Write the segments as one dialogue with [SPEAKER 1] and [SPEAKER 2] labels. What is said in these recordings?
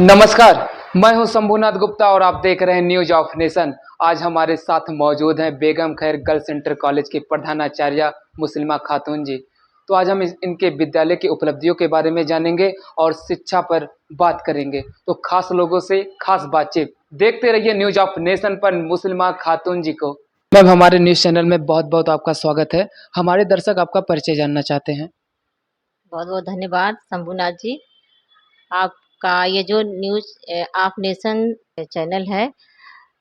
[SPEAKER 1] नमस्कार। मैं हूं शंभुनाथ गुप्ता और आप देख रहे हैं न्यूज ऑफ नेशन। आज हमारे साथ मौजूद हैं बेगम खैर गर्ल्स इंटर कॉलेज की प्रधानाचार्य मुस्लिमा खातून जी। तो आज हम इनके विद्यालय की उपलब्धियों के बारे में जानेंगे और शिक्षा पर बात करेंगे। तो खास लोगों से खास बातचीत देखते रहिए न्यूज ऑफ नेशन पर मुस्लिमा खातून जी को। मैम, हमारे न्यूज चैनल में बहुत बहुत आपका स्वागत है। हमारे दर्शक आपका परिचय जानना चाहते हैं।
[SPEAKER 2] बहुत बहुत धन्यवाद शंभुनाथ जी। आपका ये जो न्यूज आप नेशन चैनल है,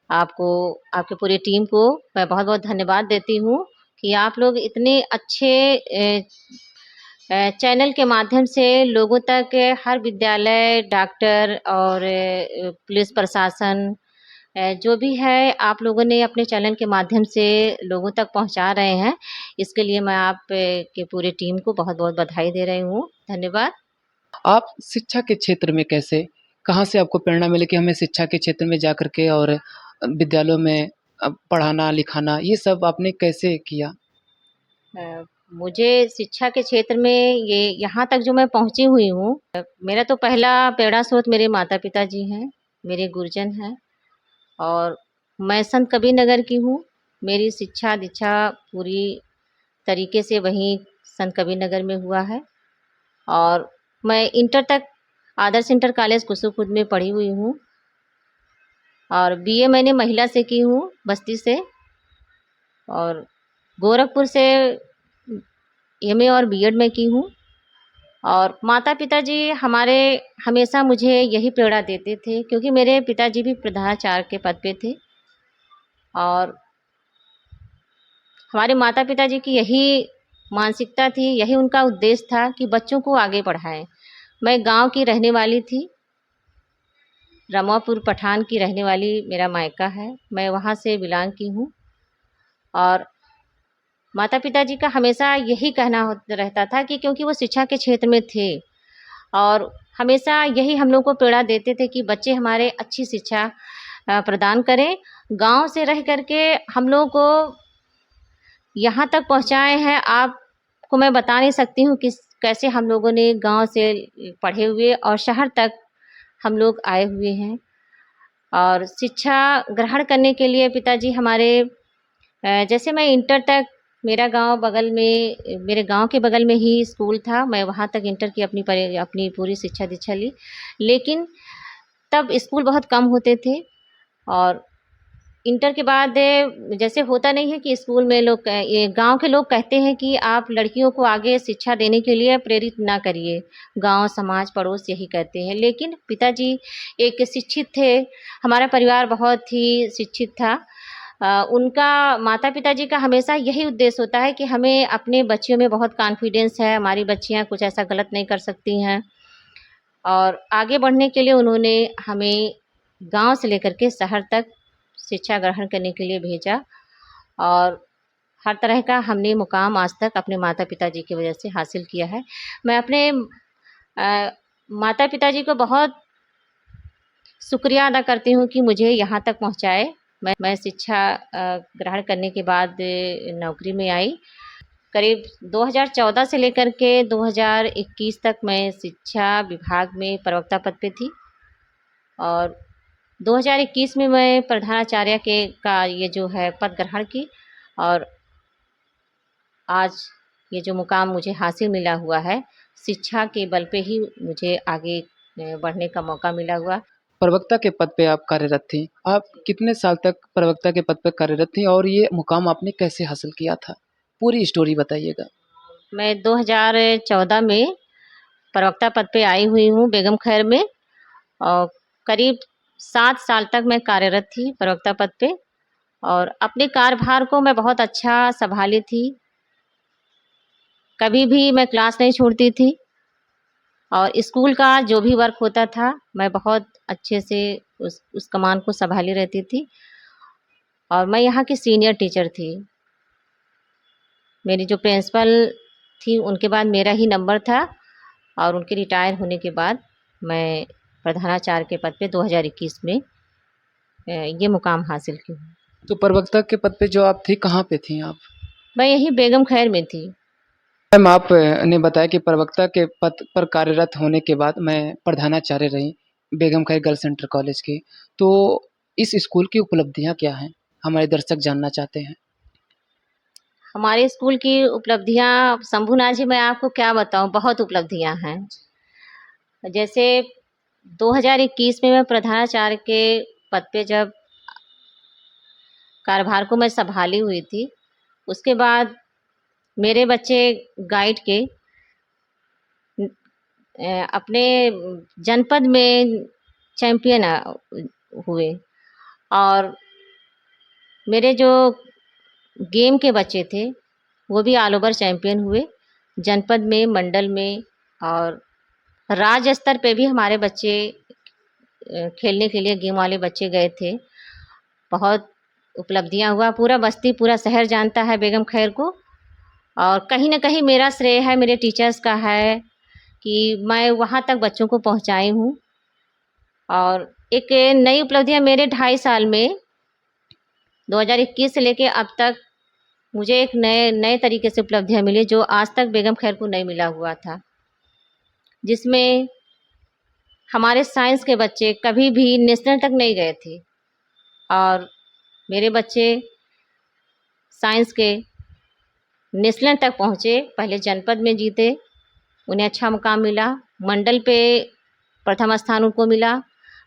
[SPEAKER 2] आपको, आपकी पूरी टीम को मैं बहुत बहुत धन्यवाद देती हूँ कि आप लोग इतने अच्छे चैनल के माध्यम से लोगों तक हर विद्यालय, डॉक्टर और पुलिस प्रशासन जो भी है, आप लोगों ने अपने चैनल के माध्यम से लोगों तक पहुंचा रहे हैं। इसके लिए मैं आप की पूरी टीम को बहुत बहुत बधाई दे रही हूँ। धन्यवाद।
[SPEAKER 1] आप शिक्षा के क्षेत्र में कैसे, कहाँ से आपको प्रेरणा मिली कि हमें शिक्षा के क्षेत्र में जा कर के और विद्यालयों में पढ़ाना लिखाना, ये सब आपने कैसे किया?
[SPEAKER 2] मुझे शिक्षा के क्षेत्र में ये यहाँ तक जो मैं पहुँची हुई हूँ, मेरा तो पहला प्रेरणा स्रोत मेरे माता-पिता जी हैं, मेरे गुरुजन हैं और मैं संत कबीरनगर की हूँ। मेरी शिक्षा-दीक्षा पूरी तरीके से वहीं संत कबीरनगर में हुआ है और मैं इंटर तक आदर्श इंटर कॉलेज कुसुमपुर में पढ़ी हुई हूँ और बीए मैंने महिला से की हूँ, बस्ती से, और गोरखपुर से एमए और बीएड में की हूँ। और माता-पिता जी हमारे हमेशा मुझे यही प्रेरणा देते थे क्योंकि मेरे पिताजी भी प्रधानाचार्य के पद पे थे और हमारे माता-पिता जी की यही मानसिकता थी, यही उनका उद्देश्य था कि बच्चों को आगे बढ़ाएँ। मैं गाँव की रहने वाली थी, रमापुर पठान की रहने वाली मेरा मायका है, मैं वहाँ से बिलॉन्ग की हूँ और माता-पिता जी का हमेशा यही कहना रहता था कि क्योंकि वो शिक्षा के क्षेत्र में थे और हमेशा यही हम लोग को प्रेरणा देते थे कि बच्चे हमारे अच्छी शिक्षा प्रदान करें। गाँव से रह कर के हम लोगों को यहाँ तक पहुँचाए हैं, आपको मैं बता नहीं सकती हूँ कि कैसे हम लोगों ने गाँव से पढ़े हुए और शहर तक हम लोग आए हुए हैं। और शिक्षा ग्रहण करने के लिए पिताजी हमारे जैसे मैं इंटर तक, मेरा गांव बगल में, मेरे गांव के बगल में ही स्कूल था, मैं वहां तक इंटर की अपनी पूरी शिक्षा दीक्षा ली। लेकिन तब स्कूल बहुत कम होते थे और इंटर के बाद जैसे होता नहीं है कि स्कूल में लोग ये गांव के लोग कहते हैं कि आप लड़कियों को आगे शिक्षा देने के लिए प्रेरित ना करिए, गांव समाज पड़ोस यही कहते हैं। लेकिन पिताजी एक शिक्षित थे, हमारा परिवार बहुत ही शिक्षित था। उनका, माता पिता जी का हमेशा यही उद्देश्य होता है कि हमें अपने बच्चियों में बहुत कॉन्फिडेंस है, हमारी बच्चियां कुछ ऐसा गलत नहीं कर सकती हैं और आगे बढ़ने के लिए उन्होंने हमें गांव से लेकर के शहर तक शिक्षा ग्रहण करने के लिए भेजा और हर तरह का हमने मुकाम आज तक अपने माता पिता जी की वजह से हासिल किया है। मैं अपने माता पिता जी को बहुत शुक्रिया अदा करती हूँ कि मुझे यहाँ तक पहुँचाए। मैं शिक्षा ग्रहण करने के बाद नौकरी में आई। करीब 2014 से लेकर के 2021 तक मैं शिक्षा विभाग में प्रवक्ता पद पे थी और 2021 में मैं प्रधानाचार्य के का ये जो है पद ग्रहण की और आज ये जो मुकाम मुझे हासिल मिला हुआ है, शिक्षा के बल पे ही मुझे आगे बढ़ने का मौका मिला हुआ।
[SPEAKER 1] प्रवक्ता के पद पे आप कार्यरत थीं। आप कितने साल तक प्रवक्ता के पद पे कार्यरत थीं और ये मुकाम आपने कैसे हासिल किया था? पूरी स्टोरी बताइएगा।
[SPEAKER 2] मैं 2014 में प्रवक्ता पद पे आई हुई हूँ बेगम खैर में और करीब 7 साल तक मैं कार्यरत थी प्रवक्ता पद पे और अपने कार्यभार को मैं बहुत अच्छा सँभाली थी। कभी भी मैं क्लास नहीं छोड़ती थी और स्कूल का जो भी वर्क होता था, मैं बहुत अच्छे से उस कमान को सँभाली रहती थी और मैं यहाँ की सीनियर टीचर थी। मेरी जो प्रिंसिपल थी, उनके बाद मेरा ही नंबर था और उनके रिटायर होने के बाद मैं प्रधानाचार्य के पद पे 2021 में ये मुकाम हासिल की हूँ।
[SPEAKER 1] तो प्रवक्ता के पद पे जो आप थी, कहाँ पे थीं आप?
[SPEAKER 2] मैं यहीं बेगम खैर में थी।
[SPEAKER 1] मैम, आप ने बताया कि प्रवक्ता के पद पर कार्यरत होने के बाद मैं प्रधानाचार्य रहीं। बेगम खैर गर्ल्स सेंटर कॉलेज की। तो इस स्कूल की उपलब्धियाँ क्या हैं? हमारे दर्शक जानना चाहते हैं।
[SPEAKER 2] हमारे स्कूल की उपलब्धियाँ शंभूनाथ जी, मैं आपको क्या बताऊँ, बहुत उपलब्धियाँ हैं। जैसे 2021 में मैं प्रधानाचार्य के पद पे जब कार्यभार को मैं संभाली हुई थी, उसके बाद मेरे बच्चे गाइड के अपने जनपद में चैंपियन हुए। और मेरे जो गेम के बच्चे थे वो भी ऑल ओवर चैंपियन हुए, जनपद में, मंडल में, और राज्य स्तर पे भी हमारे बच्चे खेलने के लिए गेम वाले बच्चे गए थे। बहुत उपलब्धियाँ हुआ, पूरा बस्ती, पूरा शहर जानता है बेगम खैर को। और कहीं न कहीं मेरा श्रेय है, मेरे टीचर्स का है कि मैं वहाँ तक बच्चों को पहुँचाई हूँ। और एक नई उपलब्धियाँ मेरे 2.5 साल में 2021 से लेके अब तक मुझे एक नए नए तरीके से उपलब्धियाँ मिली जो आज तक बेगम खैर को नहीं मिला हुआ था। जिसमें हमारे साइंस के बच्चे कभी भी नेशनल तक नहीं गए थे और मेरे बच्चे साइंस के नेशनल तक पहुँचे। पहले जनपद में जीते, उन्हें अच्छा मुकाम मिला, मंडल पे प्रथम स्थान उनको मिला,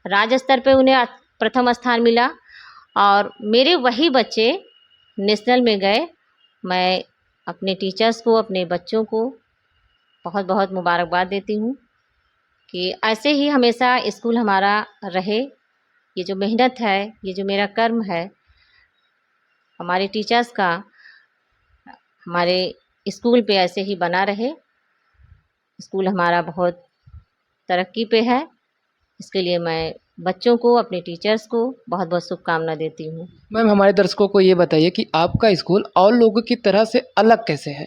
[SPEAKER 2] राज्य स्तर पे उन्हें प्रथम स्थान मिला और मेरे वही बच्चे नेशनल में गए। मैं अपने टीचर्स को, अपने बच्चों को बहुत बहुत मुबारकबाद देती हूँ कि ऐसे ही हमेशा स्कूल हमारा रहे। ये जो मेहनत है, ये जो मेरा कर्म है, हमारे टीचर्स का हमारे स्कूल पे ऐसे ही बना रहे। स्कूल हमारा बहुत तरक्की पे है, इसके लिए मैं बच्चों को, अपने टीचर्स को बहुत बहुत शुभकामना देती हूँ।
[SPEAKER 1] मैम, हमारे दर्शकों को ये बताइए कि आपका स्कूल और लोगों की तरह से अलग कैसे है?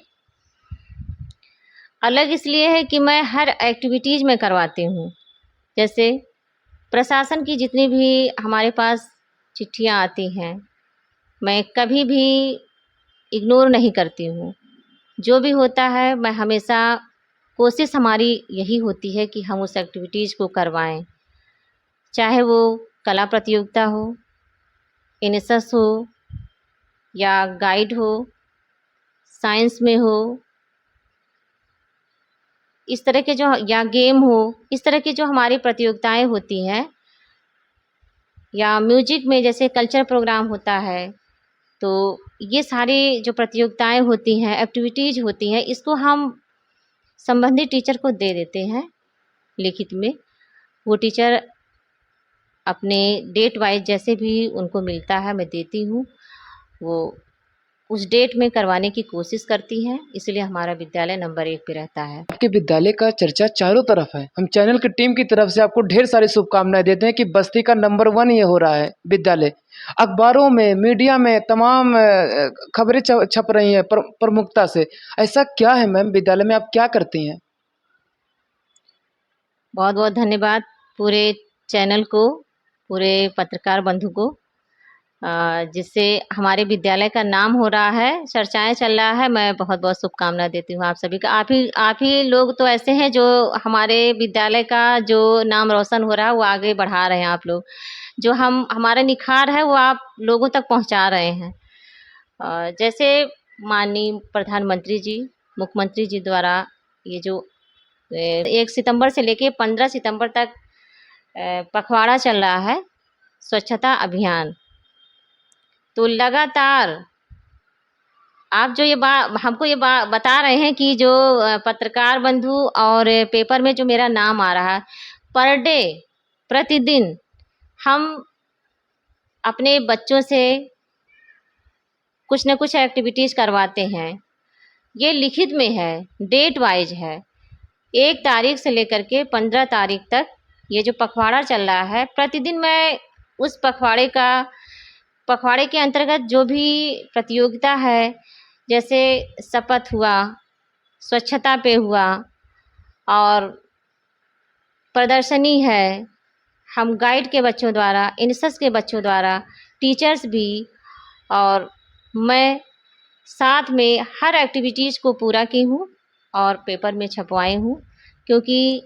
[SPEAKER 2] अलग इसलिए है कि मैं हर एक्टिविटीज़ में करवाती हूँ। जैसे प्रशासन की जितनी भी हमारे पास चिट्ठियाँ आती हैं, मैं कभी भी इग्नोर नहीं करती हूँ। जो भी होता है मैं हमेशा, कोशिश हमारी यही होती है कि हम उस एक्टिविटीज़ को करवाएँ। चाहे वो कला प्रतियोगिता हो, एनएसएस हो या गाइड हो, साइंस में हो, इस तरह के जो, या गेम हो, इस तरह की जो हमारी प्रतियोगिताएं होती हैं, या म्यूजिक में जैसे कल्चर प्रोग्राम होता है, तो ये सारी जो प्रतियोगिताएं होती हैं, एक्टिविटीज़ होती हैं, इसको हम संबंधित टीचर को दे देते हैं लिखित में। वो टीचर अपने डेट वाइज जैसे भी उनको मिलता है मैं देती हूँ, वो उस डेट में करवाने की कोशिश करती हैं, इसलिए हमारा विद्यालय नंबर 1 पे रहता है।
[SPEAKER 1] आपके विद्यालय का चर्चा चारों तरफ है। हम चैनल की टीम की तरफ से आपको ढेर सारी शुभकामनाएं देते हैं कि बस्ती का नंबर 1 ये हो रहा है विद्यालय। अखबारों में, मीडिया में तमाम खबरें छप रही हैं प्रमुखता से। ऐसा क्या है मैम, विद्यालय में आप क्या करती हैं?
[SPEAKER 2] बहुत बहुत धन्यवाद पूरे चैनल को, पूरे पत्रकार बंधु को, जिससे हमारे विद्यालय का नाम हो रहा है, चर्चाएं चल रहा है। मैं बहुत बहुत शुभकामना देती हूँ आप सभी का। आप ही लोग तो ऐसे हैं जो हमारे विद्यालय का जो नाम रोशन हो रहा है वो आगे बढ़ा रहे हैं। आप लोग जो हमारा निखार है वो आप लोगों तक पहुँचा रहे हैं। जैसे माननीय प्रधानमंत्री जी, मुख्यमंत्री जी द्वारा ये जो 1 सितंबर से लेके 15 सितंबर तक पखवाड़ा चल रहा है, स्वच्छता अभियान, तो लगातार आप जो ये हमको ये बता रहे हैं कि जो पत्रकार बंधु और पेपर में जो मेरा नाम आ रहा है, पर डे, प्रतिदिन हम अपने बच्चों से कुछ न कुछ एक्टिविटीज़ करवाते हैं। ये लिखित में है, डेट वाइज है। 1 तारीख से लेकर के 15 तारीख तक ये जो पखवाड़ा चल रहा है, प्रतिदिन मैं उस पखवाड़े के अंतर्गत जो भी प्रतियोगिता है, जैसे शपथ हुआ, स्वच्छता पे हुआ और प्रदर्शनी है, हम गाइड के बच्चों द्वारा, एनएसएस के बच्चों द्वारा, टीचर्स भी और मैं साथ में हर एक्टिविटीज़ को पूरा की हूँ और पेपर में छपवाई हूँ। क्योंकि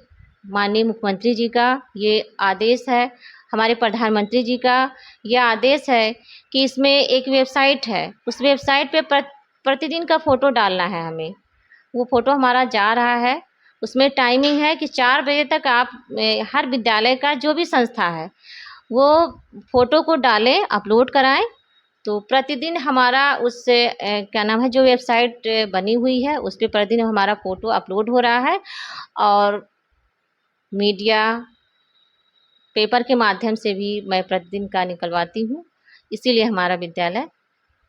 [SPEAKER 2] माननीय मुख्यमंत्री जी का ये आदेश है, हमारे प्रधानमंत्री जी का यह आदेश है कि इसमें एक वेबसाइट है, उस वेबसाइट पे प्रतिदिन का फ़ोटो डालना है हमें। वो फ़ोटो हमारा जा रहा है, उसमें टाइमिंग है कि 4 बजे तक आप हर विद्यालय का जो भी संस्था है, वो फ़ोटो को डालें, अपलोड कराएँ। तो प्रतिदिन हमारा उससे क्या नाम है, जो वेबसाइट बनी हुई है, उस पे प्रतिदिन हमारा फ़ोटो अपलोड हो रहा है और मीडिया, पेपर के माध्यम से भी मैं प्रतिदिन का निकलवाती हूँ, इसीलिए हमारा विद्यालय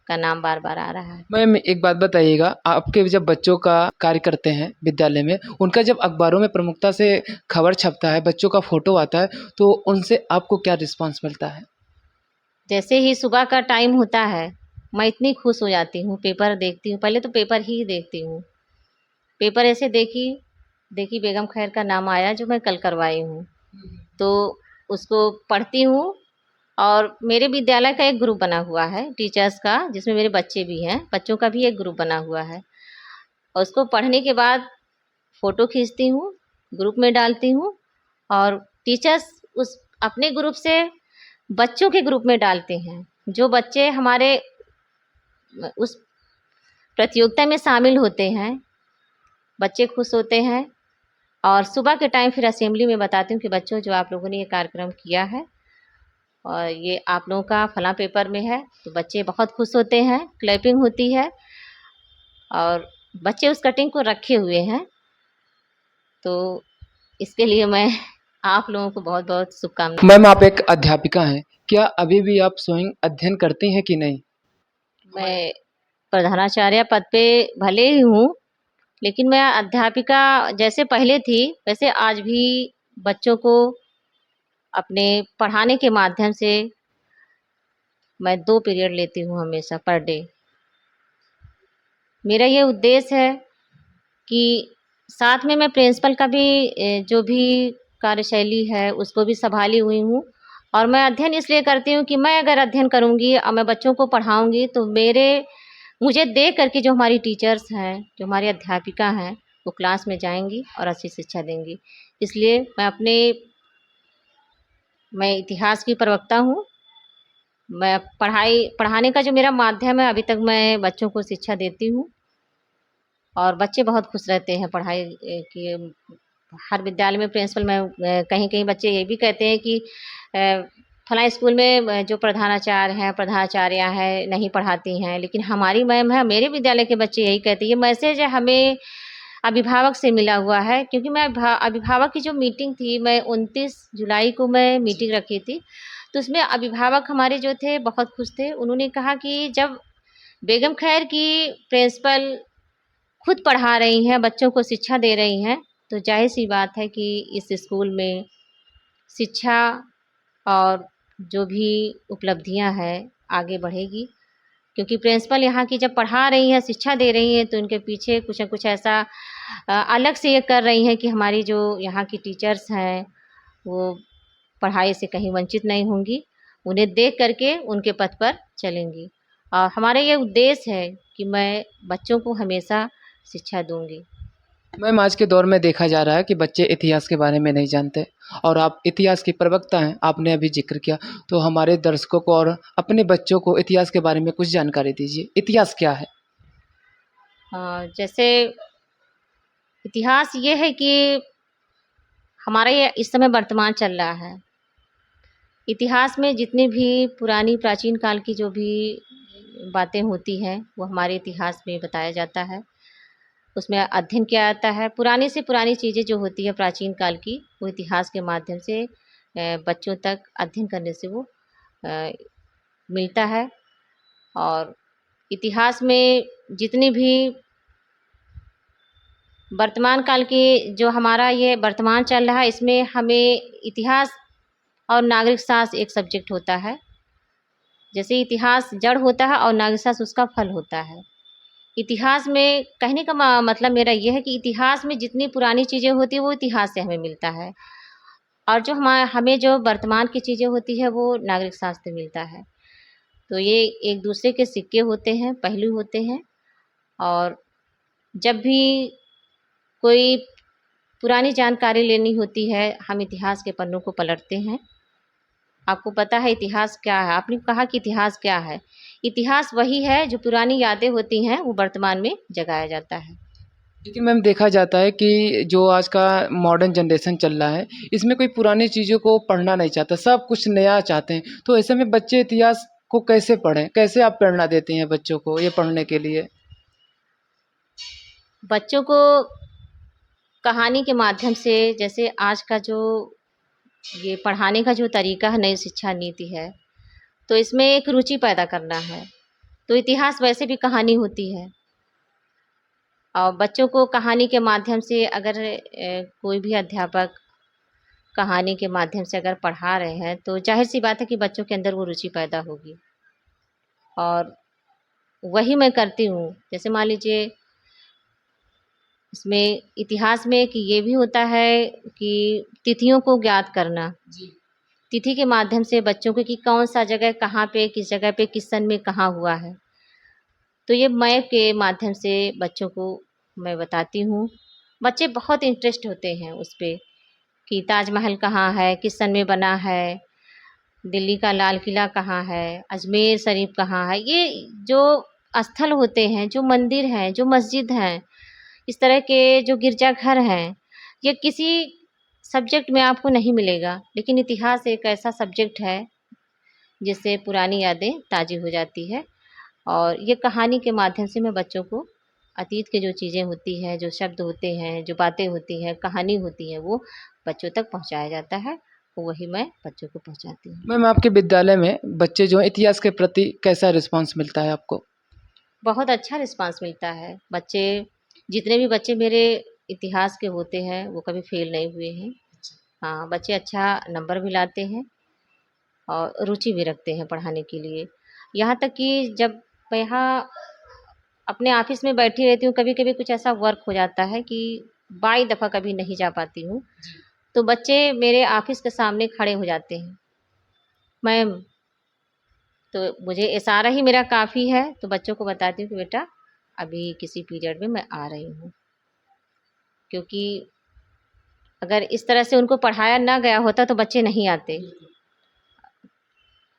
[SPEAKER 2] का नाम बार-बार आ रहा है।
[SPEAKER 1] मैम एक बात बताइएगा, आपके जब बच्चों का कार्य करते हैं विद्यालय में, उनका जब अखबारों में प्रमुखता से खबर छपता है, बच्चों का फ़ोटो आता है, तो उनसे आपको क्या रिस्पॉन्स मिलता है?
[SPEAKER 2] जैसे ही सुबह का टाइम होता है, मैं इतनी खुश हो जाती हूँ, पेपर देखती हूँ, पहले तो पेपर ही देखती हूँ। पेपर ऐसे देखी देखी बेगम खैर का नाम आया जो मैं कल करवाई हूँ, तो उसको पढ़ती हूँ और मेरे विद्यालय का एक ग्रुप बना हुआ है टीचर्स का, जिसमें मेरे बच्चे भी हैं, बच्चों का भी एक ग्रुप बना हुआ है और उसको पढ़ने के बाद फ़ोटो खींचती हूँ, ग्रुप में डालती हूँ और टीचर्स उस अपने ग्रुप से बच्चों के ग्रुप में डालते हैं। जो बच्चे हमारे उस प्रतियोगिता में शामिल होते हैं, बच्चे खुश होते हैं और सुबह के टाइम फिर असेंबली में बताती हूँ कि बच्चों, जो आप लोगों ने ये कार्यक्रम किया है और ये आप लोगों का फलां पेपर में है, तो बच्चे बहुत खुश होते हैं, क्लैपिंग होती है और बच्चे उस कटिंग को रखे हुए हैं। तो इसके लिए मैं आप लोगों को बहुत-बहुत शुभकामनाएँ।
[SPEAKER 1] मैम आप एक अध्यापिका हैं, क्या अभी भी आप स्वयं अध्ययन करती हैं कि नहीं?
[SPEAKER 2] मैं प्रधानाचार्य पद पे भले ही हूँ, लेकिन मैं अध्यापिका जैसे पहले थी, वैसे आज भी बच्चों को अपने पढ़ाने के माध्यम से मैं 2 पीरियड लेती हूँ हमेशा पर डे। मेरा ये उद्देश्य है कि साथ में मैं प्रिंसिपल का भी जो भी कार्यशैली है उसको भी सँभाली हुई हूँ और मैं अध्ययन इसलिए करती हूँ कि मैं अगर अध्ययन करूँगी और मैं बच्चों को पढ़ाऊँगी तो मुझे देख कर के जो हमारी टीचर्स हैं, जो हमारी अध्यापिका हैं, वो क्लास में जाएँगी और अच्छी शिक्षा देंगी। इसलिए मैं इतिहास की प्रवक्ता हूँ। मैं पढ़ाने का जो मेरा माध्यम है, अभी तक मैं बच्चों को शिक्षा देती हूँ और बच्चे बहुत खुश रहते हैं पढ़ाई की। हर विद्यालय में प्रिंसिपल मैम कहीं-कहीं बच्चे ये भी कहते हैं कि फलाँ स्कूल में जो प्रधानाचार्य हैं, प्रधानाचार्या हैं, नहीं पढ़ाती हैं, लेकिन हमारी मैम है, मेरे विद्यालय के बच्चे यही कहते हैं। ये मैसेज हमें अभिभावक से मिला हुआ है क्योंकि मैं अभिभावक की जो मीटिंग थी, मैं 29 जुलाई को मैं मीटिंग रखी थी, तो उसमें अभिभावक हमारे जो थे बहुत खुश थे। उन्होंने कहा कि जब बेगम खैर की प्रिंसिपल खुद पढ़ा रही हैं, बच्चों को शिक्षा दे रही हैं, तो ज़ाहिर-सी बात है कि इस स्कूल में शिक्षा और जो भी उपलब्धियाँ हैं, आगे बढ़ेगी। क्योंकि प्रिंसिपल यहाँ की जब पढ़ा रही हैं, शिक्षा दे रही हैं, तो उनके पीछे कुछ न कुछ ऐसा अलग से ये कर रही हैं कि हमारी जो यहाँ की टीचर्स हैं, वो पढ़ाई से कहीं वंचित नहीं होंगी। उन्हें देख कर के उनके पथ पर चलेंगी और हमारा ये उद्देश्य है कि मैं बच्चों को हमेशा शिक्षा दूँगी।
[SPEAKER 1] मैम आज के दौर में देखा जा रहा है कि बच्चे इतिहास के बारे में नहीं जानते और आप इतिहास की प्रवक्ता हैं, आपने अभी ज़िक्र किया, तो हमारे दर्शकों को और अपने बच्चों को इतिहास के बारे में कुछ जानकारी दीजिए। इतिहास क्या है?
[SPEAKER 2] जैसे इतिहास ये है कि हमारा ये इस समय वर्तमान चल रहा है। इतिहास में जितनी भी पुरानी प्राचीन काल की जो भी बातें होती हैं, वो हमारे इतिहास में बताया जाता है। उसमें अध्ययन किया जाता है। पुरानी से पुरानी चीज़ें जो होती हैं प्राचीन काल की, वो इतिहास के माध्यम से बच्चों तक अध्ययन करने से वो अ, मिलता है और इतिहास में जितनी भी वर्तमान काल की जो हमारा ये वर्तमान चल रहा है, इसमें हमें इतिहास और नागरिक शास्त्र एक सब्जेक्ट होता है। जैसे इतिहास जड़ होता है और नागरिक शास्त्र उसका फल होता है। इतिहास में कहने का मतलब मेरा ये है कि इतिहास में जितनी पुरानी चीज़ें होती हैं, वो इतिहास से हमें मिलता है और जो हमें जो वर्तमान की चीज़ें होती है, वो नागरिक शास्त्र से मिलता है। तो ये एक दूसरे के सिक्के होते हैं, पहलू होते हैं और जब भी कोई पुरानी जानकारी लेनी होती है, हम इतिहास के पन्नों को पलटते हैं। आपको पता है इतिहास क्या है? आपने कहा कि इतिहास क्या है? इतिहास वही है जो पुरानी यादें होती हैं, वो वर्तमान में जगाया जाता है।
[SPEAKER 1] लेकिन मैम देखा जाता है कि जो आज का मॉडर्न जनरेशन चल रहा है, इसमें कोई पुरानी चीज़ों को पढ़ना नहीं चाहता, सब कुछ नया चाहते हैं। तो ऐसे में बच्चे इतिहास को कैसे पढ़ें? कैसे आप प्रेरणा देती हैं बच्चों को ये पढ़ने के लिए?
[SPEAKER 2] बच्चों को कहानी के माध्यम से, जैसे आज का जो ये पढ़ाने का जो तरीका है, नई शिक्षा नीति है, तो इसमें एक रुचि पैदा करना है। तो इतिहास वैसे भी कहानी होती है और बच्चों को कहानी के माध्यम से अगर कोई भी अध्यापक कहानी के माध्यम से अगर पढ़ा रहे हैं, तो ज़ाहिर-सी बात है कि बच्चों के अंदर वो रुचि पैदा होगी। और वही मैं करती हूँ। जैसे मान लीजिए इसमें इतिहास में एक ये भी होता है कि तिथियों को ज्ञात करना। तिथि के माध्यम से बच्चों को कि कौन-सा जगह कहाँ पे, किस जगह पे, किस सन में कहाँ हुआ है। तो ये मैप के माध्यम से बच्चों को मैं बताती हूँ। बच्चे बहुत इंटरेस्ट होते हैं उस पे कि ताजमहल कहाँ है, किस सन में बना है, दिल्ली का लाल किला कहाँ है, अजमेर शरीफ कहाँ है। ये जो स्थल होते हैं, जो मंदिर हैं, जो मस्जिद हैं, इस तरह के जो गिरजाघर हैं, ये किसी सब्जेक्ट में आपको नहीं मिलेगा। लेकिन इतिहास एक ऐसा सब्जेक्ट है जिससे पुरानी यादें ताज़ी हो जाती है। और ये कहानी के माध्यम से मैं बच्चों को अतीत की जो चीज़ें होती हैं, जो शब्द होते हैं, जो बातें होती हैं, कहानी होती है, वो बच्चों तक पहुँचाया जाता है। वही मैं बच्चों को पहुँचाती हूँ।
[SPEAKER 1] मैम आपके विद्यालय में बच्चे जो हैं इतिहास के प्रति कैसा रिस्पॉन्स मिलता है आपको?
[SPEAKER 2] बहुत अच्छा रिस्पांस मिलता है। बच्चे जितने भी बच्चे मेरे इतिहास के होते हैं, वो कभी फ़ेल नहीं हुए हैं। हाँ, बच्चे अच्छा नंबर भी लाते हैं और रुचि भी रखते हैं पढ़ाने के लिए। यहाँ तक कि जब मैं यहाँ अपने ऑफ़िस में बैठी रहती हूँ, कभी-कभी कुछ ऐसा वर्क हो जाता है कि बाई दफ़ा कभी नहीं जा पाती हूँ, तो बच्चे मेरे ऑफ़िस के सामने खड़े हो जाते हैं। मैम, तो मुझे इशारा ही मेरा काफ़ी है, तो बच्चों को बताती हूँ कि बेटा अभी किसी पीरियड में मैं आ रही हूँ। क्योंकि अगर इस तरह से उनको पढ़ाया ना गया होता तो बच्चे नहीं आते।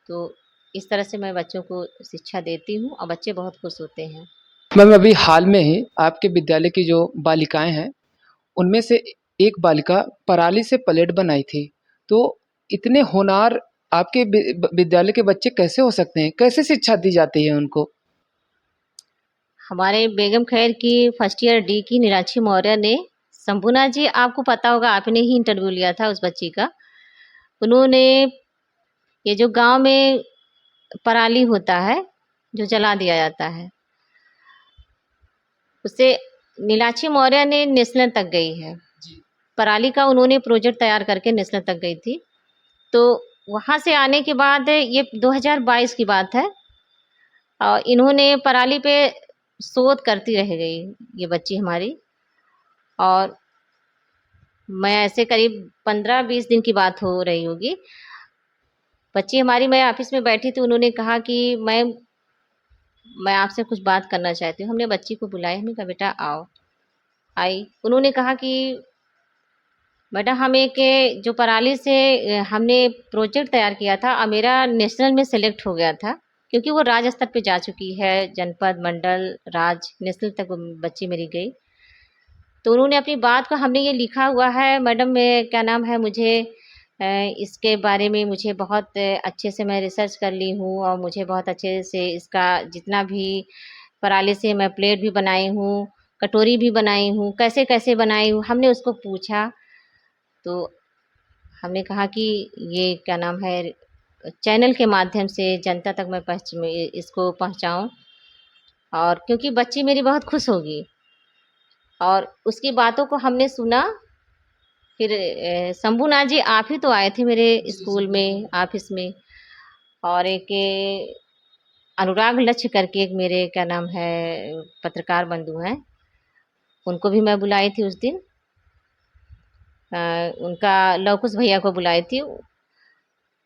[SPEAKER 2] तो इस तरह से मैं बच्चों को शिक्षा देती हूँ और बच्चे बहुत खुश होते हैं।
[SPEAKER 1] मैम अभी हाल में ही आपके विद्यालय की जो बालिकाएँ हैं, उनमें से एक बालिका पराली से प्लेट बनाई थी। तो इतने होनहार आपके विद्यालय के बच्चे कैसे हो सकते हैं? कैसे शिक्षा दी जाती है उनको?
[SPEAKER 2] हमारे बेगम खैर की फर्स्ट ईयर डी की मीनाक्षी मौर्य ने, शंभुनाथ जी आपको पता होगा, आपने ही इंटरव्यू लिया था उस बच्ची का। उन्होंने ये जो गाँव में पराली होता है, जो जला दिया जाता है, उससे नीलाक्षी मौर्य ने नेशनल तक गई है। पराली का उन्होंने प्रोजेक्ट तैयार करके नेशनल तक गई थी। तो वहाँ से आने के बाद ये 2022 की बात है और इन्होंने पराली पे शोध करती रह गई ये बच्ची हमारी। और मैं ऐसे करीब 15-20 दिन की बात हो रही होगी। बच्ची हमारी, मैं ऑफिस में बैठी थी, उन्होंने कहा कि मैं आपसे कुछ बात करना चाहती हूँ। हमने बच्ची को बुलाया, हमने कहा बेटा आओ। आई, उन्होंने कहा कि बेटा हम एक जो पराली से हमने प्रोजेक्ट तैयार किया था और मेरा नेशनल में सेलेक्ट हो गया था, क्योंकि वो राज्य स्तर पे जा चुकी है, जनपद, मंडल, राज्य, नेशनल तक वो बच्ची मेरी गई। तो उन्होंने अपनी बात को, हमने ये लिखा हुआ है मैडम में क्या नाम है, मुझे इसके बारे में मुझे बहुत अच्छे से मैं रिसर्च कर ली हूँ और मुझे बहुत अच्छे से इसका जितना भी पराली से मैं प्लेट भी बनाई हूँ, कटोरी भी बनाई हूँ, कैसे-कैसे बनाई हूँ, हमने उसको पूछा। तो हमने कहा कि ये क्या नाम है, चैनल के माध्यम से जनता तक मैं इसको पहुँचाऊँ और क्योंकि बच्ची मेरी बहुत खुश होगी। और उसकी बातों को हमने सुना। फिर शंभूनाथ जी आप ही तो आए थे मेरे स्कूल में, ऑफिस में। और एक अनुराग लक्ष्य करके एक मेरे क्या नाम है पत्रकार बंधु हैं, उनको भी मैं बुलाई थी उस दिन। उनका लवकुश भैया को बुलाई थी,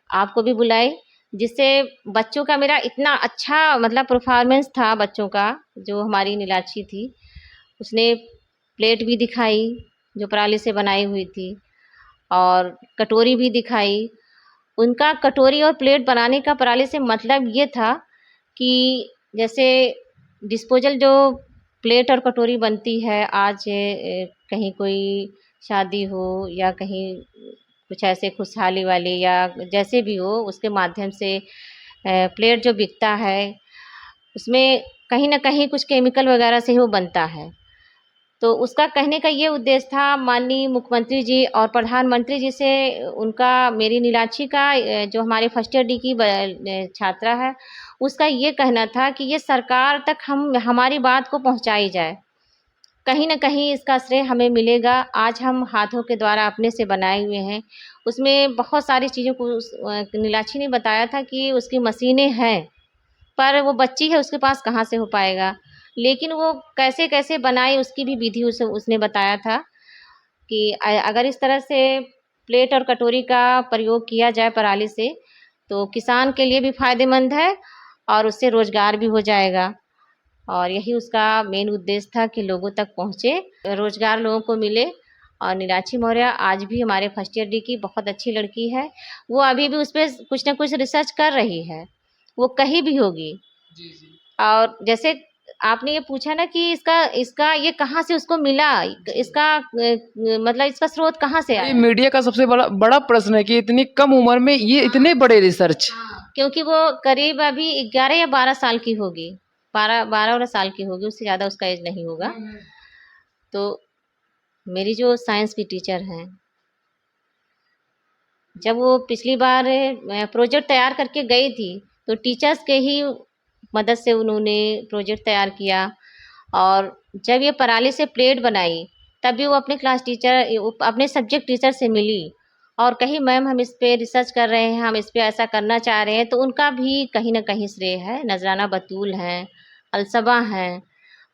[SPEAKER 2] आपको भी बुलाई, जिससे बच्चों का मेरा इतना अच्छा मतलब परफॉर्मेंस था बच्चों का। जो हमारी नीलाक्षी थी, उसने प्लेट भी दिखाई जो पराली से बनाई हुई थी, और कटोरी भी दिखाई। उनका कटोरी और प्लेट बनाने का पराली से मतलब ये था कि जैसे डिस्पोजल जो प्लेट और कटोरी बनती है आज, कहीं कोई शादी हो या कहीं कुछ ऐसे खुशहाली वाली या जैसे भी हो, उसके माध्यम से प्लेट जो बिकता है उसमें कहीं न कहीं कुछ केमिकल वगैरह से ही वो बनता है। तो उसका कहने का ये उद्देश्य था, माननीय मुख्यमंत्री जी और प्रधानमंत्री जी से उनका, मेरी नीलाक्षी का जो हमारे फर्स्ट ईयर डी की छात्रा है, उसका ये कहना था कि ये सरकार तक हमारी बात को पहुँचाई जाए। कहीं न कहीं इसका श्रेय हमें मिलेगा। आज हम हाथों के द्वारा अपने से बनाए हुए हैं। उसमें बहुत सारी चीज़ों को नीलाक्षी ने बताया था कि उसकी मशीनें हैं, पर वो बच्ची है, उसके पास कहाँ से हो पाएगा। लेकिन वो कैसे-कैसे बनाई उसकी भी विधि उसने बताया था कि अगर इस तरह से प्लेट और कटोरी का प्रयोग किया जाए पराली से, तो किसान के लिए भी फ़ायदेमंद है और उससे रोज़गार भी हो जाएगा। और यही उसका मेन उद्देश्य था कि लोगों तक पहुँचे, रोज़गार लोगों को मिले। और नीलाक्षी मौर्य आज भी हमारे फर्स्ट ईयर डी की बहुत अच्छी लड़की है। वो अभी भी उस पे कुछ न कुछ रिसर्च कर रही है। वो कहीं भी होगी।
[SPEAKER 1] जी, जी।
[SPEAKER 2] और जैसे आपने ये पूछा ना कि इसका इसका ये कहाँ से उसको मिला? इसका मतलब इसका स्रोत कहाँ से
[SPEAKER 1] ये
[SPEAKER 2] आया?
[SPEAKER 1] मीडिया का सबसे बड़ा बड़ा प्रश्न है कि इतनी कम उम्र में ये इतने बड़े रिसर्च।
[SPEAKER 2] हाँ, क्योंकि वो करीब अभी 11 या 12 साल की होगी। 12 साल की होगी, उससे ज़्यादा उसका एज नहीं होगा। तो मेरी जो साइंस की टीचर हैं, जब वो पिछली बार प्रोजेक्ट तैयार करके गई थी, तो टीचर्स के ही मदद से उन्होंने प्रोजेक्ट तैयार किया। और जब ये पराली से प्लेट बनाई, तब भी वो अपने क्लास टीचर, अपने सब्जेक्ट टीचर से मिली और कही, मैम हम इस पे रिसर्च कर रहे हैं, हम इस पे ऐसा करना चाह रहे हैं। तो उनका भी कहीं न कहीं श्रेय है। नजराना बतूल हैं, अलसबा हैं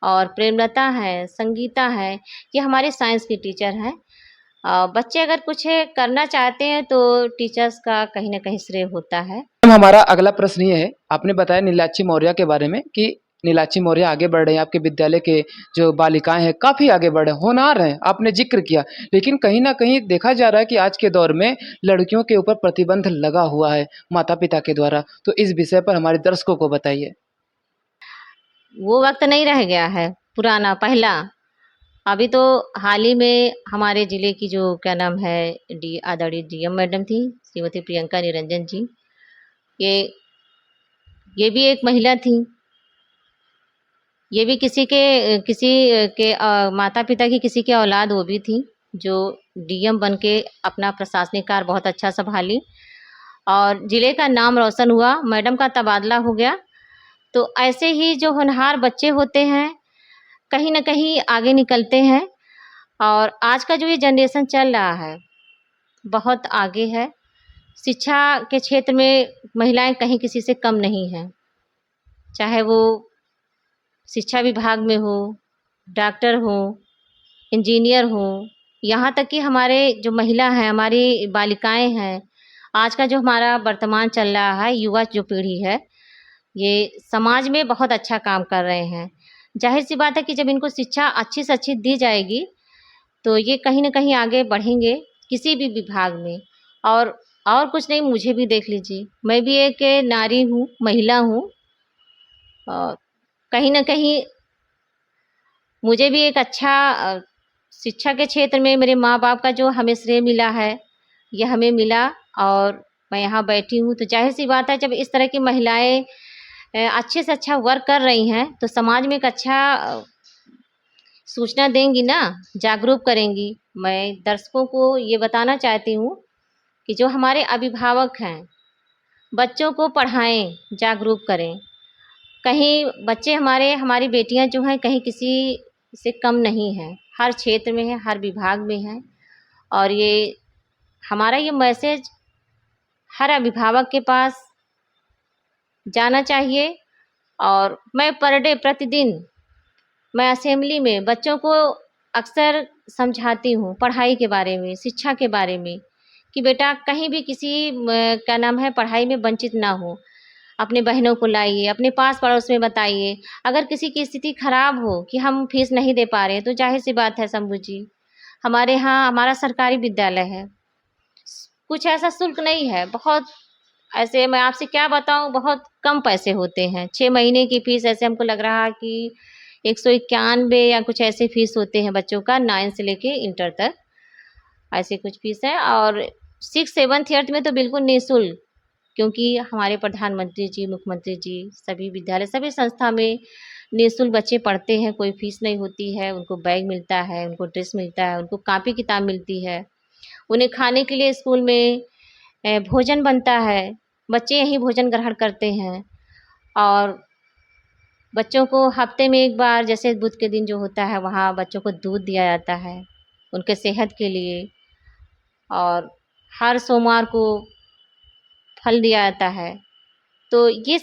[SPEAKER 2] और प्रेमलता हैं, संगीता हैं, ये हमारे साइंस की टीचर हैं। बच्चे अगर कुछ करना चाहते हैं तो टीचर्स का कहीं न कहीं श्रेय होता है।
[SPEAKER 1] मैम, हमारा अगला प्रश्न ये है, आपने बताया नीलाक्षी मौर्य के बारे में कि नीलाक्षी मौर्य आगे बढ़ रहे हैं, आपके विद्यालय के जो बालिकाएं हैं काफ़ी आगे बढ़ रहे हैं, होनहार हैं, आपने ज़िक्र किया। लेकिन कहीं न कहीं देखा जा रहा है कि आज के दौर में लड़कियों के ऊपर प्रतिबंध लगा हुआ है माता-पिता के द्वारा। तो इस विषय पर हमारे दर्शकों को बताइए।
[SPEAKER 2] वो वक़्त नहीं रह गया है, पुराना, पहला। अभी तो हाल ही में हमारे ज़िले की जो क्या नाम है, आदरणीय डीएम मैडम थी, श्रीमती प्रियंका निरंजन जी, ये ये भी एक महिला थीं। ये भी किसी के माता-पिता की किसी की औलाद वो भी थीं, जो डीएम बन के अपना प्रशासनिक कार्य बहुत अच्छा सँभाली और ज़िले का नाम रोशन हुआ। मैडम का तबादला हो गया। तो ऐसे ही जो होनहार बच्चे होते हैं, कहीं न कहीं आगे निकलते हैं। और आज का जो ये जनरेशन चल रहा है, बहुत आगे है। शिक्षा के क्षेत्र में महिलाएँ कहीं किसी से कम नहीं हैं। चाहे वो शिक्षा विभाग में हो, डॉक्टर हों, इंजीनियर हों, यहाँ तक कि हमारे जो महिला हैं, हमारी बालिकाएँ हैं, आज का जो हमारा वर्तमान चल रहा है, युवा जो पीढ़ी है, ये समाज में बहुत अच्छा काम कर रहे हैं। ज़ाहिर-सी बात है कि जब इनको शिक्षा अच्छी से अच्छी दी जाएगी, तो ये कहीं न कहीं आगे बढ़ेंगे, किसी भी विभाग में। और कुछ नहीं, मुझे भी देख लीजिए, मैं भी एक नारी हूँ, महिला हूँ और कहीं न कहीं मुझे भी एक अच्छा शिक्षा के क्षेत्र में मेरे माँ-बाप का जो हमें श्रेय मिला है, ये हमें मिला और मैं यहाँ बैठी हूँ। तो ज़ाहिर-सी बात है, जब इस तरह की महिलाएँ अच्छे से अच्छा वर्क कर रही हैं, तो समाज में एक अच्छा सूचना देंगी ना, जागरूक करेंगी। मैं दर्शकों को ये बताना चाहती हूँ कि जो हमारे अभिभावक हैं, बच्चों को पढ़ाएँ, जागरूक करें। कहीं बच्चे हमारे, हमारी बेटियाँ जो हैं, कहीं किसी से कम नहीं हैं। हर क्षेत्र में है, हर विभाग में है और ये हमारा ये मैसेज हर अभिभावक के पास जाना चाहिए। और मैं पर डे, प्रतिदिन मैं असेंबली में बच्चों को अक्सर समझाती हूँ पढ़ाई के बारे में, शिक्षा के बारे में, कि बेटा कहीं भी किसी क्या नाम है, पढ़ाई में वंचित ना हो। अपने बहनों को लाइए, अपने पास-पड़ोस में बताइए। अगर किसी की स्थिति खराब हो कि हम फीस नहीं दे पा रहे हैं, तो ज़ाहिर-सी बात है शंभू जी, हमारे यहाँ हमारा सरकारी विद्यालय है, कुछ ऐसा शुल्क नहीं है। बहुत ऐसे मैं आपसे क्या बताऊं, बहुत कम पैसे होते हैं। 6 महीने की फीस ऐसे हमको लग रहा है कि 191 या कुछ ऐसे फीस होते हैं बच्चों का, 9 से लेके इंटर तक ऐसे कुछ फीस है। और 6, 7th, 8th में तो बिल्कुल निःशुल्क, क्योंकि हमारे प्रधानमंत्री जी, मुख्यमंत्री जी सभी विद्यालय, सभी संस्था में निःशुल्क बच्चे पढ़ते हैं, कोई फीस नहीं होती है। उनको बैग मिलता है, उनको ड्रेस मिलता है, उनको कॉपी किताब मिलती है, उन्हें खाने के लिए स्कूल में भोजन बनता है, बच्चे यहीं भोजन ग्रहण करते हैं। और बच्चों को हफ्ते में एक बार, जैसे बुध के दिन जो होता है, वहाँ बच्चों को दूध दिया जाता है उनके सेहत के लिए। और हर सोमवार को फल दिया जाता है। तो ये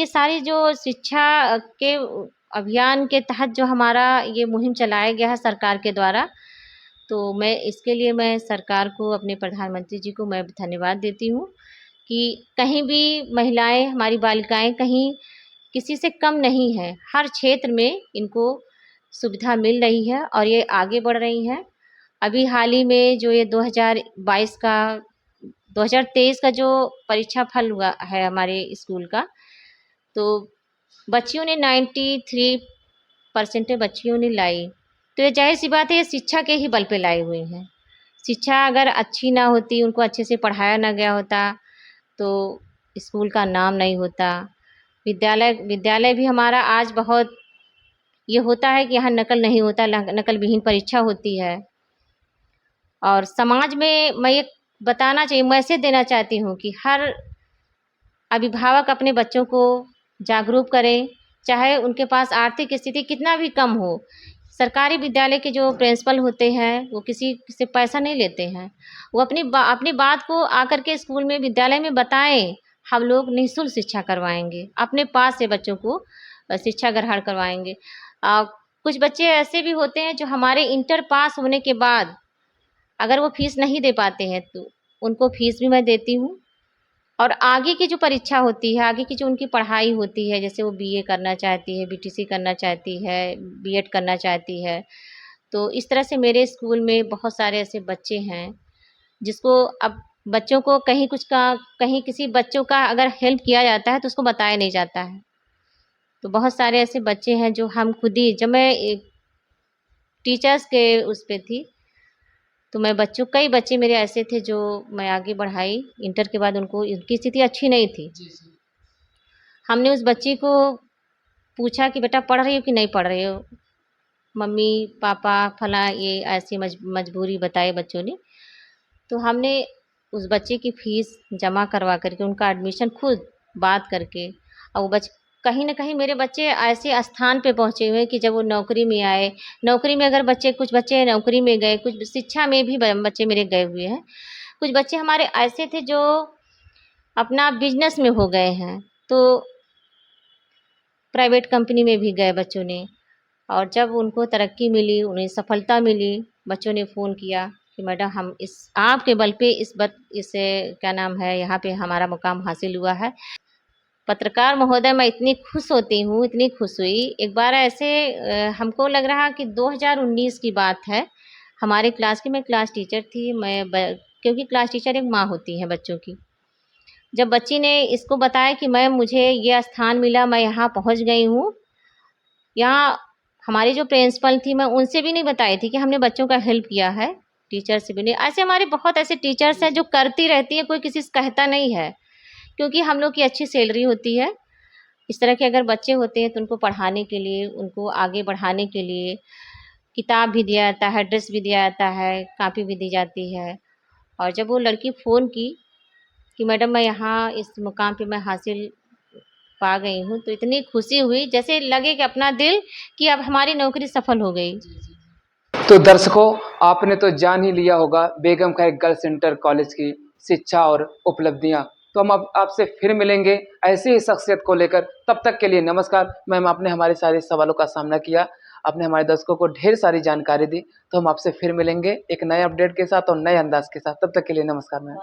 [SPEAKER 2] सारी जो शिक्षा के अभियान के तहत जो हमारा ये मुहिम चलाया गया है सरकार के द्वारा, तो मैं इसके लिए मैं सरकार को, अपने प्रधानमंत्री जी को मैं धन्यवाद देती हूँ कि कहीं भी महिलाएं, हमारी बालिकाएं कहीं किसी से कम नहीं है। हर क्षेत्र में इनको सुविधा मिल रही है और ये आगे बढ़ रही हैं। अभी हाल ही में जो ये 2023 का जो परीक्षा फल हुआ है हमारे स्कूल का, तो बच्चियों ने 93% बच्चियों ने लाई। तो ये जाहिर सी बात है, ये शिक्षा के ही बल पे लाई हुई हैं। शिक्षा अगर अच्छी ना होती, उनको अच्छे से पढ़ाया ना गया होता, तो स्कूल का नाम नहीं होता। विद्यालय भी हमारा आज बहुत ये होता है कि यहाँ नकल नहीं होता, नकल विहीन परीक्षा होती है। और समाज में मैं ये बताना चाहिए, मैसेज देना चाहती हूँ कि हर अभिभावक अपने बच्चों को जागरूक करें, चाहे उनके पास आर्थिक स्थिति कितना भी कम हो। सरकारी विद्यालय के जो प्रिंसिपल होते हैं, वो किसी से पैसा नहीं लेते हैं। वो अपनी बात को आकर के स्कूल में, विद्यालय में बताएं। हम लोग निःशुल्क शिक्षा करवाएंगे, अपने पास से बच्चों को शिक्षा ग्रहण करवाएंगे। कुछ बच्चे ऐसे भी होते हैं जो हमारे इंटर पास होने के बाद अगर वो फीस नहीं दे पाते हैं, तो उनको फीस भी मैं देती हूँ। और आगे की जो परीक्षा होती है, आगे की जो उनकी पढ़ाई होती है, जैसे वो बीए करना चाहती है, बीटीसी करना चाहती है, बीएड करना चाहती है, तो इस तरह से मेरे स्कूल में बहुत सारे ऐसे बच्चे हैं जिसको अब बच्चों को कहीं किसी बच्चों का अगर हेल्प किया जाता है तो उसको बताया नहीं जाता है। तो बहुत सारे ऐसे बच्चे हैं जो हम खुद ही, जब मैं एक टीचर्स के उस पे थी, तो मैं कई बच्चे मेरे ऐसे थे जो मैं आगे बढ़ाई इंटर के बाद, उनकी स्थिति अच्छी नहीं थी। हमने उस बच्ची को पूछा कि बेटा पढ़ रही हो कि नहीं पढ़ रही हो? मम्मी पापा फला ये ऐसी मजबूरी बताए बच्चों ने। तो हमने उस बच्चे की फ़ीस जमा करवा करके, उनका एडमिशन खुद बात करके, और वो कहीं न कहीं मेरे बच्चे ऐसे स्थान पे पहुँचे हुए हैं कि जब वो नौकरी में आए, नौकरी में अगर कुछ बच्चे नौकरी में गए, कुछ शिक्षा में भी बच्चे मेरे गए हुए हैं। कुछ बच्चे हमारे ऐसे थे जो अपना बिज़नेस में हो गए हैं, तो प्राइवेट कंपनी में भी गए बच्चों ने। और जब उनको तरक्की मिली, उन्हें सफलता मिली, बच्चों ने फ़ोन किया कि मैडम हम आपके बल पे क्या नाम है, यहाँ पे हमारा मुकाम हासिल हुआ है। पत्रकार महोदय, मैं इतनी खुश होती हूँ, इतनी खुश हुई। एक बार ऐसे हमको लग रहा कि 2019 की बात है, हमारे क्लास की, मैं क्लास टीचर थी। क्योंकि क्लास टीचर एक माँ होती है बच्चों की। जब बच्ची ने इसको बताया कि मैम मुझे ये स्थान मिला, मैं यहाँ पहुँच गई हूँ, यहाँ हमारी जो प्रिंसिपल थी, मैं उनसे भी नहीं बताई थी कि हमने बच्चों का हेल्प किया है, टीचर से भी नहीं। ऐसे हमारे बहुत ऐसे टीचर्स हैं जो करती रहती है, कोई किसी से कहता नहीं है, क्योंकि हम लोग की अच्छी सैलरी होती है। इस तरह के अगर बच्चे होते हैं तो उनको पढ़ाने के लिए, उनको आगे बढ़ाने के लिए किताब भी दिया जाता है, ड्रेस भी दिया जाता है, कॉपी भी दी जाती है। और जब वो लड़की फ़ोन की कि मैडम मैं यहाँ इस मुकाम पे मैं हासिल पा गई हूँ, तो इतनी खुशी हुई, जैसे लगे कि अपना दिल कि अब हमारी नौकरी सफल हो गई।
[SPEAKER 1] तो दर्शकों, आपने तो जान ही लिया होगा बेगम खैर गर्ल्स इंटर कॉलेज की शिक्षा और उपलब्धियां। तो हम अब आपसे फिर मिलेंगे ऐसी ही शख्सियत को लेकर। तब तक के लिए नमस्कार। मैम, आपने हमारे सारे सवालों का सामना किया, आपने हमारे दर्शकों को ढेर सारी जानकारी दी। तो हम आपसे फिर मिलेंगे एक नए अपडेट के साथ और नए अंदाज के साथ। तब तक के लिए नमस्कार मैम।